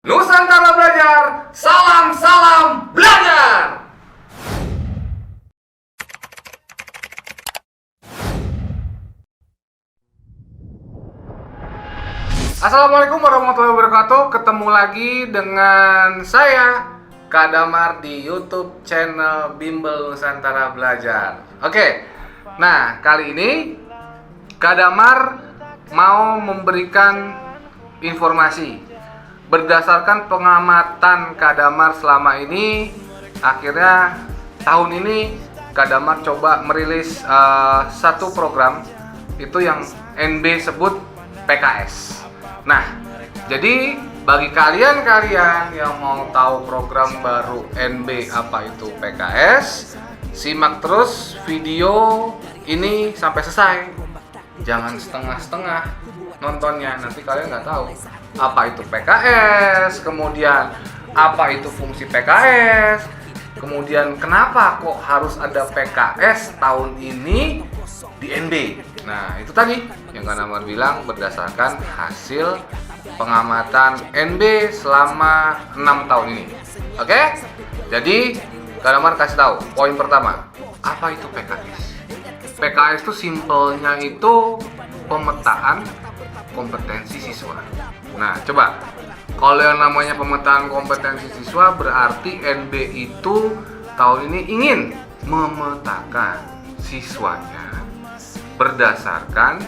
Nusantara Belajar, salam belajar. Assalamualaikum warahmatullahi wabarakatuh. Ketemu lagi dengan saya Kak Damar di YouTube channel Bimbel Nusantara Belajar. Oke, nah kali ini Kak Damar mau memberikan informasi berdasarkan pengamatan Kak Damar selama ini. Akhirnya tahun ini Kak Damar coba merilis satu program itu yang NB sebut PKS. Nah, jadi bagi kalian yang mau tahu program baru NB apa itu PKS, simak terus video ini sampai selesai. Jangan setengah-setengah nontonnya, nanti kalian nggak tahu apa itu PKS, kemudian apa itu fungsi PKS, kemudian kenapa kok harus ada PKS tahun ini di NB. Nah, itu tadi yang Kak Damar bilang berdasarkan hasil pengamatan NB selama 6 tahun ini. Oke? Jadi Kak Damar kasih tahu poin pertama, apa itu PKS? PKS itu simpelnya itu pemetaan kompetensi siswa. Nah, coba kalau yang namanya pemetaan kompetensi siswa berarti NB itu tahun ini ingin memetakan siswanya berdasarkan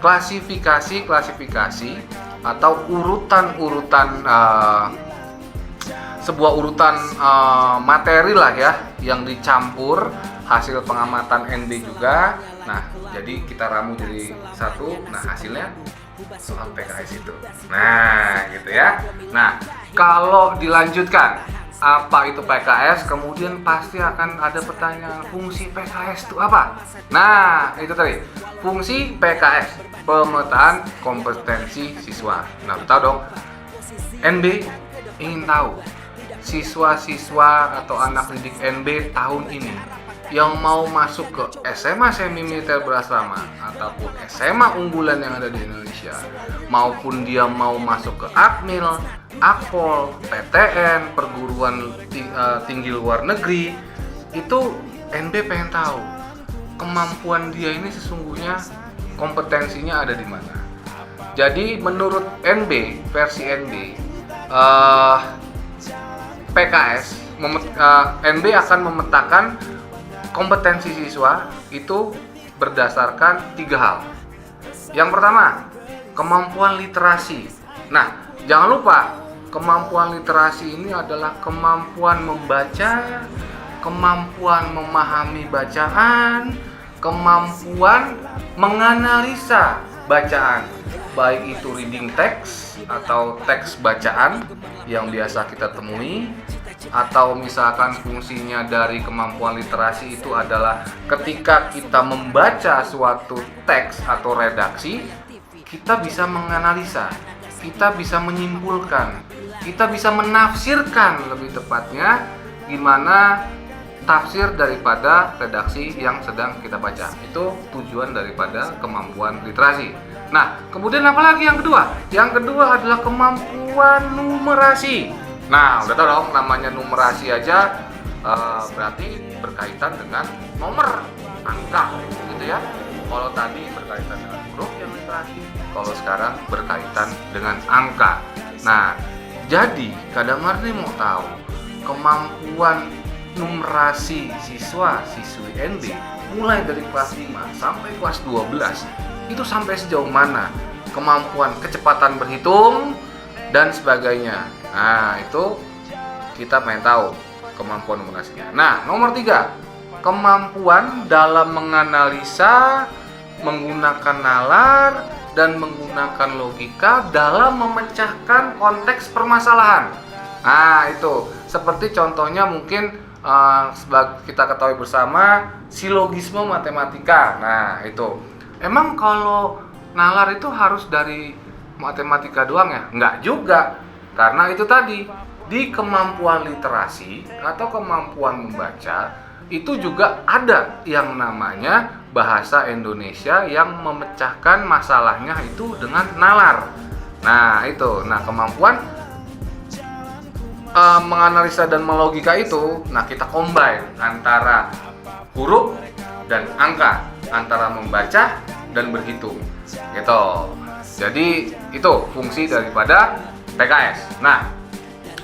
klasifikasi atau urutan sebuah urutan materi lah ya, yang dicampur hasil pengamatan NB juga. Nah, jadi kita ramu jadi satu. Nah, hasilnya soal PKS itu. Nah, gitu ya. Nah, kalau dilanjutkan apa itu PKS, kemudian pasti akan ada pertanyaan, fungsi PKS itu apa? Nah, itu tadi, fungsi PKS, pemetaan kompetensi siswa. Nah, tahu dong, NB ingin tahu siswa-siswa atau anak didik NB tahun ini yang mau masuk ke SMA Semi Militer Berasrama ataupun SMA unggulan yang ada di Indonesia, maupun dia mau masuk ke Akmil, Akpol, PTN, perguruan tinggi luar negeri, itu NB pengen tahu kemampuan dia ini sesungguhnya kompetensinya ada di mana. Jadi menurut NB, versi NB, PKS, NB akan memetakan kompetensi siswa itu berdasarkan 3 hal. Yang pertama, kemampuan literasi. Nah, jangan lupa, kemampuan literasi ini adalah kemampuan membaca, kemampuan memahami bacaan, kemampuan menganalisa bacaan, baik itu reading text atau teks bacaan yang biasa kita temui, atau misalkan fungsinya dari kemampuan literasi itu adalah ketika kita membaca suatu teks atau redaksi, kita bisa menganalisa, kita bisa menyimpulkan, kita bisa menafsirkan, lebih tepatnya gimana tafsir daripada redaksi yang sedang kita baca. Itu tujuan daripada kemampuan literasi. Nah, kemudian apa lagi yang kedua? Yang kedua adalah kemampuan numerasi. Nah, udah tau dong, namanya numerasi aja berarti berkaitan dengan nomor, angka, gitu ya. Kalau tadi berkaitan dengan huruf yang literasi, kalau sekarang berkaitan dengan angka. Nah, jadi Kak Damar nih mau tahu kemampuan numerasi siswa-siswi NB mulai dari kelas 5 sampai kelas 12 itu sampai sejauh mana, kemampuan kecepatan berhitung dan sebagainya. Nah, itu kita pengen tahu kemampuan numerasinya. Nah, nomor 3, kemampuan dalam menganalisa, menggunakan nalar, dan menggunakan logika dalam memecahkan konteks permasalahan. Nah, itu seperti contohnya mungkin kita ketahui bersama silogisme matematika. Nah, itu emang kalau nalar itu harus dari matematika doang ya? Enggak juga. Karena itu tadi, di kemampuan literasi atau kemampuan membaca itu juga ada yang namanya bahasa Indonesia yang memecahkan masalahnya itu dengan nalar. Nah itu, nah kemampuan menganalisa dan melogika itu, nah kita combine antara huruf dan angka, antara membaca dan berhitung, gitu. Jadi itu fungsi daripada PKS. Nah,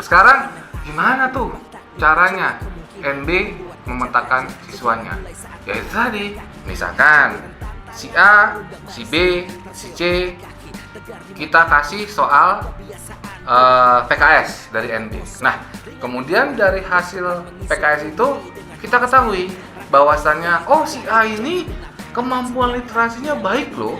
sekarang gimana tuh caranya NB memetakan siswanya? Ya itu tadi, misalkan si A, si B, si C, kita kasih soal PKS dari NB. Nah, kemudian dari hasil PKS itu kita ketahui bahwasannya si A ini kemampuan literasinya baik loh,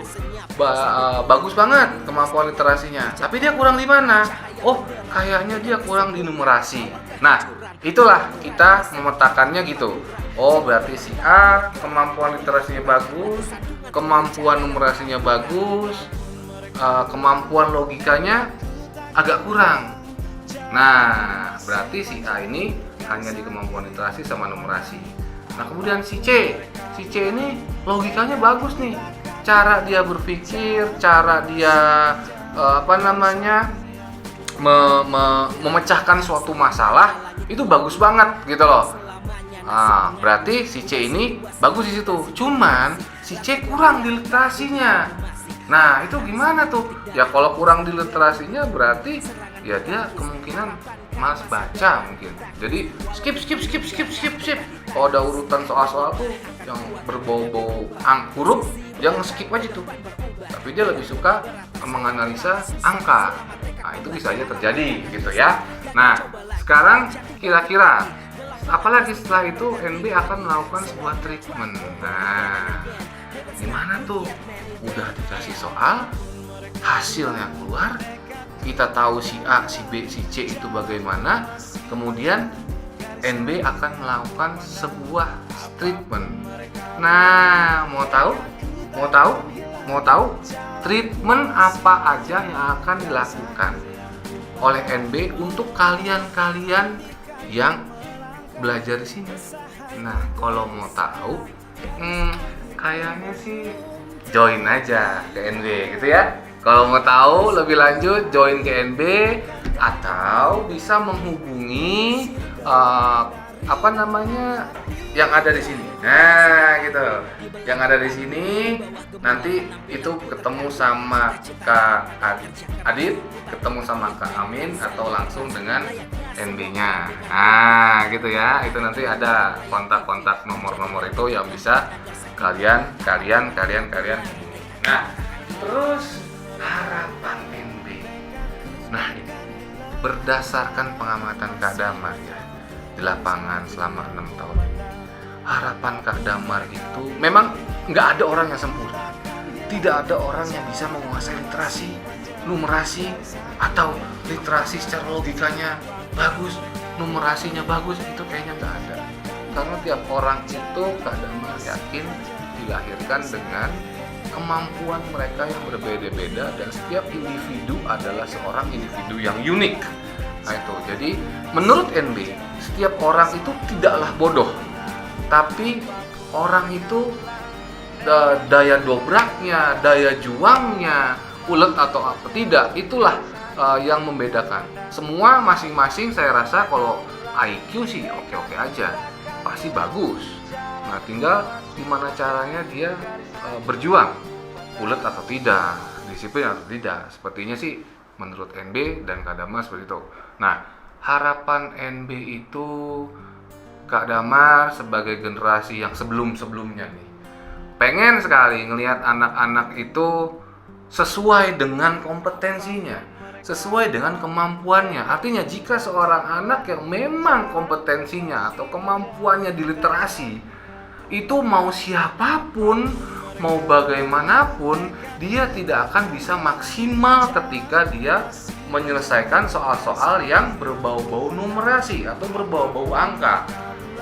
bagus banget kemampuan literasinya. Tapi dia kurang di mana? Oh, kayaknya dia kurang di numerasi. Nah, itulah kita memetakannya gitu. Oh, berarti si A kemampuan literasinya bagus, kemampuan numerasinya bagus, kemampuan logikanya agak kurang. Nah, berarti si A ini hanya di kemampuan literasi sama numerasi. Nah, kemudian si C ini logikanya bagus nih. Cara dia berpikir, cara dia memecahkan suatu masalah itu bagus banget gitu loh. Nah, berarti si C ini bagus di situ. Cuman si C kurang di literasinya. Nah, itu gimana tuh? Ya kalau kurang di literasinya berarti ya dia kemungkinan malas baca mungkin. Jadi skip. Kalau ada urutan soal-soal tuh yang berbau-bau huruf, jangan skip aja tuh. Tapi dia lebih suka menganalisa angka. Nah, itu bisa aja terjadi gitu ya. Nah, sekarang kira-kira apalagi setelah itu NB akan melakukan sebuah treatment. Nah, gimana tuh? Udah dikasih soal, hasilnya keluar, kita tahu si A, si B, si C itu bagaimana, kemudian NB akan melakukan sebuah treatment. Nah, mau tahu treatment apa aja yang akan dilakukan oleh NB untuk kalian yang belajar di sini. Nah, kalau mau tahu, kayaknya sih join aja ke NB gitu ya. Kalau mau tahu lebih lanjut, join ke NB atau bisa menghubungi yang ada di sini. Nah, gitu. Yang ada di sini nanti itu ketemu sama Kak Adit, ketemu sama Kak Amin atau langsung dengan NB-nya. Nah, gitu ya. Itu nanti ada kontak-kontak nomor-nomor itu yang bisa kalian. Nah, terus harapan NB. Nah, ini berdasarkan pengamatan Kak Damar ya di lapangan selama 6 tahun ini. Harapan Kak Damar itu memang nggak ada orang yang sempurna. Tidak ada orang yang bisa menguasai literasi, numerasi, atau literasi secara logikanya bagus, numerasinya bagus, itu kayaknya nggak ada. Karena tiap orang itu Kak Damar yakin dilahirkan dengan kemampuan mereka yang berbeda-beda dan setiap individu adalah seorang individu yang unik. Nah itu, jadi menurut NB setiap orang itu tidaklah bodoh, tapi orang itu daya dobraknya, daya juangnya, ulet atau apa tidak, itulah yang membedakan. Semua masing-masing saya rasa kalau IQ sih oke-oke aja, pasti bagus. Nah tinggal gimana caranya dia berjuang, ulet atau tidak, disiplin atau tidak. Sepertinya sih menurut NB dan Kak Damar seperti itu. Nah, harapan NB itu Kak Damar sebagai generasi yang sebelum-sebelumnya nih, pengen sekali ngelihat anak-anak itu sesuai dengan kompetensinya, sesuai dengan kemampuannya. Artinya jika seorang anak yang memang kompetensinya atau kemampuannya di literasi itu mau siapapun, mau bagaimanapun, dia tidak akan bisa maksimal ketika dia menyelesaikan soal-soal yang berbau-bau numerasi atau berbau-bau angka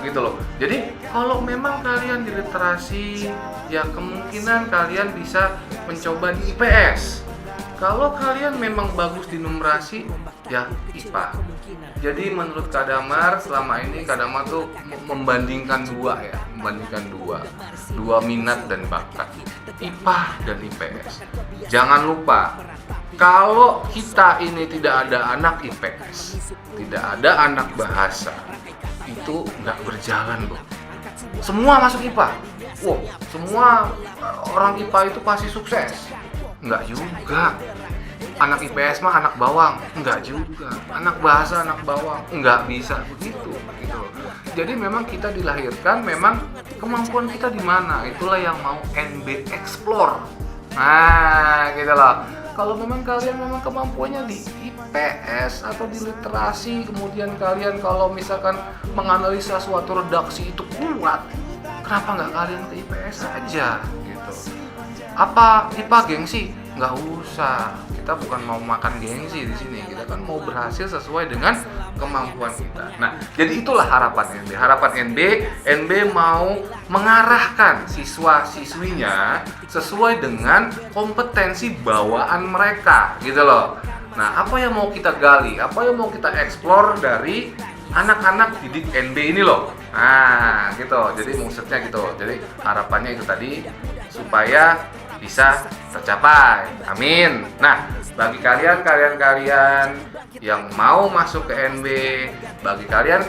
gitu loh. Jadi kalau memang kalian di literasi, ya kemungkinan kalian bisa mencoba di IPS. Kalau kalian memang bagus di numerasi, ya IPA. Jadi menurut Kak Damar selama ini Kak Damar tuh membandingkan dua minat dan bakat, IPA dan IPS. Jangan lupa kalau kita ini tidak ada anak IPS, tidak ada anak bahasa, itu nggak berjalan, Bro. Semua masuk IPA. Wow, semua orang IPA itu pasti sukses. Nggak juga. Anak IPS mah anak bawang. Nggak juga. Anak bahasa anak bawang. Nggak bisa begitu. Gitu. Jadi memang kita dilahirkan, memang kemampuan kita di mana. Itulah yang mau NB explore. Nah, gitu loh. Kalau memang kalian memang kemampuannya di IPS atau di literasi, kemudian kalian kalau misalkan menganalisa suatu redaksi itu kuat, kenapa nggak kalian ke IPS aja gitu? Apa IPA gengsi? Nggak usah. Kita bukan mau makan gengsi di sini. Kita kan mau berhasil sesuai dengan kemampuan kita. Nah, jadi itulah harapan NB. Harapan NB mau mengarahkan siswa-siswinya sesuai dengan kompetensi bawaan mereka, gitu loh. Nah, apa yang mau kita gali? Apa yang mau kita eksplor dari anak-anak didik NB ini loh? Nah, gitu. Jadi maksudnya gitu. Jadi harapannya itu tadi supaya bisa tercapai. Amin. Nah, bagi kalian yang mau masuk ke NB, bagi kalian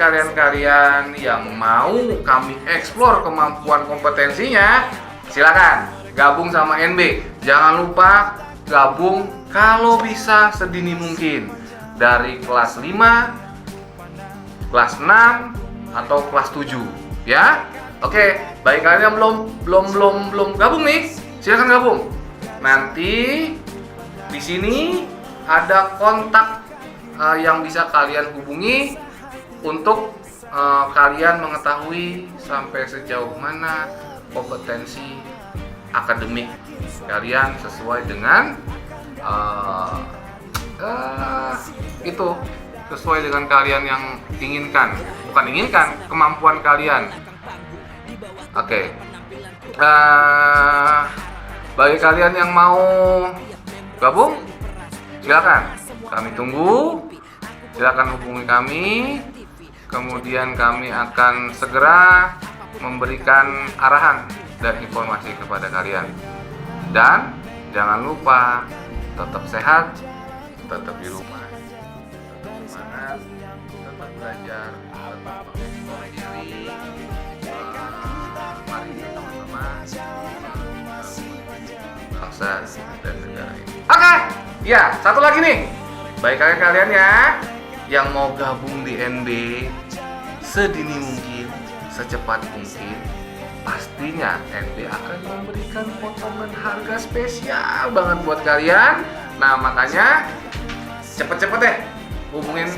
yang mau kami eksplor kemampuan kompetensinya, silakan gabung sama NB. Jangan lupa gabung kalau bisa sedini mungkin dari kelas 5, kelas 6 atau kelas 7 ya. Oke, bagi kalian yang belum gabung nih, silakan gabung. Nanti di sini ada kontak yang bisa kalian hubungi untuk kalian mengetahui sampai sejauh mana kompetensi akademik kalian sesuai dengan itu sesuai dengan kalian yang bukan kemampuan kalian. Oke. Bagi kalian yang mau gabung, silakan. Kami tunggu. Silakan hubungi kami. Kemudian kami akan segera memberikan arahan dan informasi kepada kalian. Dan jangan lupa tetap sehat, tetap di rumah, tetap semangat, tetap belajar, tetap mengeksplor diri. Mari kita sama-sama bangsa dan negara ini. Oke, ya satu lagi nih. Baik kalian ya yang mau gabung di NB sedini mungkin, secepat mungkin, pastinya NB akan memberikan potongan harga spesial banget buat kalian. Nah makanya cepet-cepet deh hubungin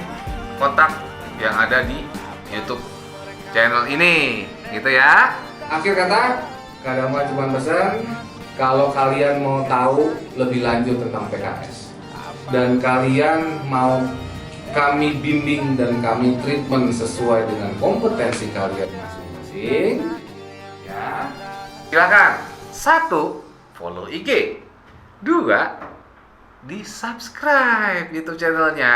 kontak yang ada di YouTube channel ini, gitu ya. Akhir kata, Kadama cuma pesan kalau kalian mau tahu lebih lanjut tentang PKS dan kalian mau kami bimbing dan kami treatment sesuai dengan kompetensi kalian masing-masing, ya silakan. 1. Follow IG. 2. Di subscribe YouTube channelnya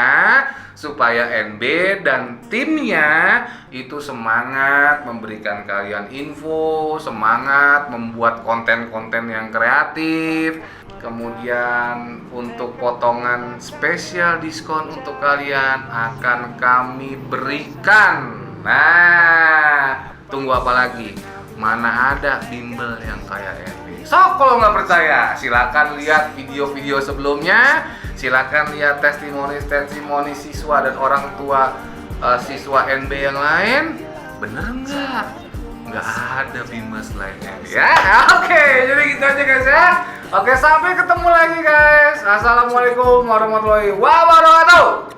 supaya NB dan timnya itu semangat memberikan kalian info, semangat membuat konten-konten yang kreatif. Kemudian untuk potongan spesial diskon untuk kalian akan kami berikan. Nah, tunggu apa lagi? Mana ada bimbel yang kayak NB. So, kalau nggak percaya, silakan lihat video-video sebelumnya. Silakan lihat testimoni siswa dan orang tua siswa NB yang lain. Bener nggak? Nggak ada bimbel selainnya. Ya, oke. Jadi gitu aja guys ya. Oke, sampai ketemu lagi guys. Assalamualaikum warahmatullahi wabarakatuh.